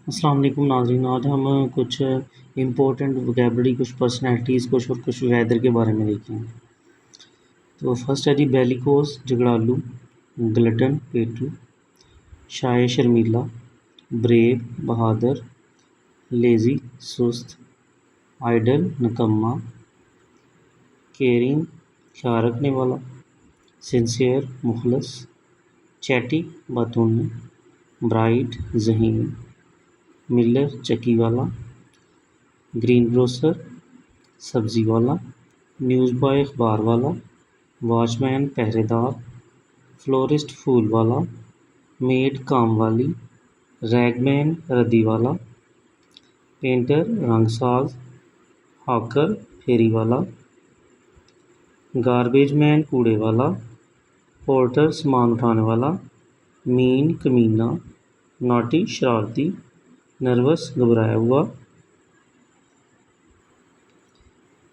السلام علیکم ناظرین، آج ہم کچھ امپورٹنٹ وکیبلری، کچھ پرسنالٹیز، کچھ ویدر کے بارے میں دیکھیں گے۔ تو فرسٹ ہے جی بیلیکوز جھگڑالو، گلٹن پیٹو، شائع شرمیلا، بریو بہادر، لیزی سست، آئیڈل نکما، کیئرنگ خیال رکھنے والا، سنسیئر مخلص، چیٹی باتونے، برائٹ ذہین، ملر چکی والا، گرین گروسر سبزی والا، نیوز بوائے اخبار والا، واچ مین پہرے دار، فلورسٹ پھول والا، میڈ کام والی، ریگ مین ردی والا، پینٹر رنگ ساز، ہاکر پھیری والا، گاربیج مین کوڑے والا، پورٹر سامان اٹھانے والا، مین کمینہ، ناٹی شرارتی، نروس گھبرایا ہوا،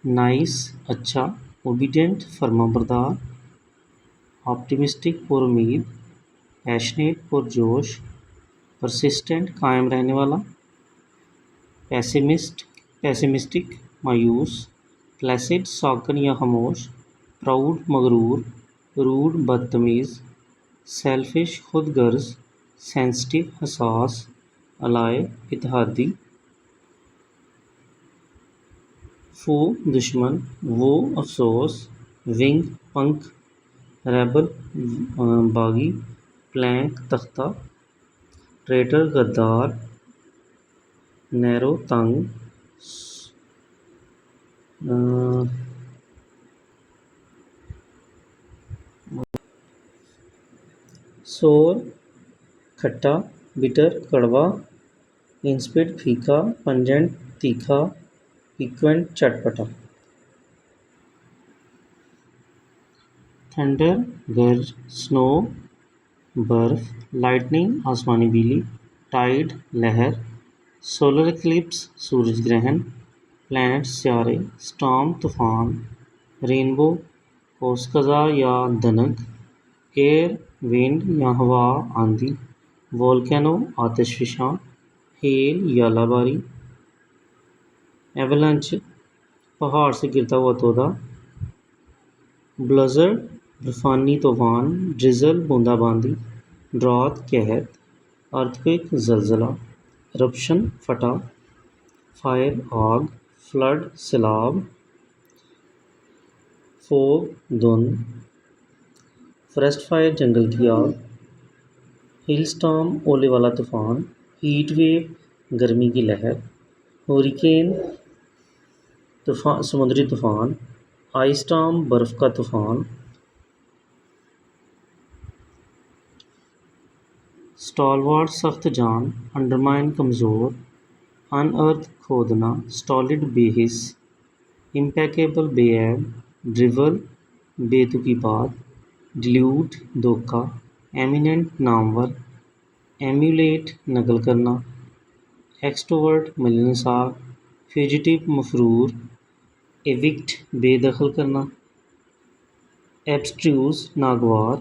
نائس اچھا، اوبیڈینٹ فرما بردار، آپٹیمسٹک پر امید، پیشنیٹ پرجوش، پرسسٹنٹ قائم رہنے والا، پیسمسٹک مایوس، پلیسڈ ساکن یا خاموش، پراؤڈ مغرور، روڈ بدتمیز، سیلفش خود غرض، سینسٹیو حساس، الائے اتحادی، فو دشمن، وو افسوس، ونگ پنکھ، ریبل باغی، پلینک تختہ، ٹریٹر غدار، نیرو تنگ، سور کھٹا، بٹر کڑوا، انسپڈ پھیکا، پنجنٹ تیکھا، پیکوینٹ چٹپٹا۔ تھنڈر گرج، سنو برف، لائٹننگ آسمانی بجلی، ٹائیڈ لہر، سولر ایکلپس سورج گرہن، پلینٹ سیارے، سٹارم طوفان، رینبو قوس قزح یا دنک، ایئر ونڈ یا ہوا آندھی، والکینو آتش فشاں، ہیل یالہ باری، ایولنچ پہاڑ سے گرتا ہوا تودہ، بلزرڈ برفانی طوفان، ڈریزل بوندا باندی، ڈرات قحط، ارتھکویک زلزلہ، ایرپشن فتح، فائر آگ، فلڈ سیلاب، فوگ دھند، فریسٹ فائر جنگل کی آگ، ہیل سٹارم اولے والا طوفان، ہیٹ ویو گرمی کی لہر، ہوریکین سمندری طوفان، آئس سٹارم برف کا طوفان، سٹالوارٹ سخت جان، انڈرمائن کمزور، ان ارتھ کھودنا، سٹالڈ بے حس، امپیکیبل بے عیب، ڈریول بے تکی بات، ڈیلیوٹ دھوکہ، ایمیننٹ نامور، ایمیولیٹ نقل کرنا، ایکسٹروورٹ ملنسار، فیوجیٹو مفرور، ایوکٹ بے دخل کرنا، ایبسٹریوز ناگوار،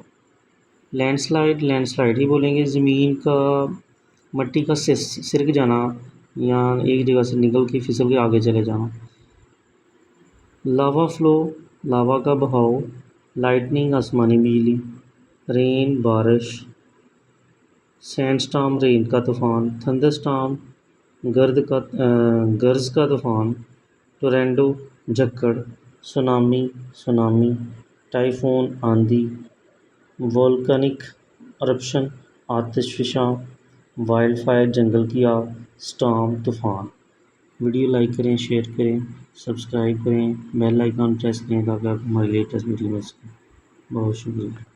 لینڈ سلائڈ ہی بولیں گے، زمین کا مٹی کا سرک جانا یا ایک جگہ سے نکل کے پھسل کے آگے چلے جانا، لاوا فلو لاوا کا بہاؤ، لائٹننگ آسمانی بجلی، رین بارش، سینڈ سٹارم رین کا طوفان، تھنڈر سٹارم گرز کا طوفان، ٹورنیڈو جھکڑ، سونامی، ٹائفون آندھی، وولکانک ارپشن آتش فشاں، وائلڈ فائر جنگل کی آگ، سٹارم طوفان۔ ویڈیو لائک کریں، شیئر کریں، سبسکرائب کریں، بیل آئیکن پریس کریں تاکہ آپ کو ہماری لیٹسٹ ویڈیو مل سکیں۔ بہت شکریہ۔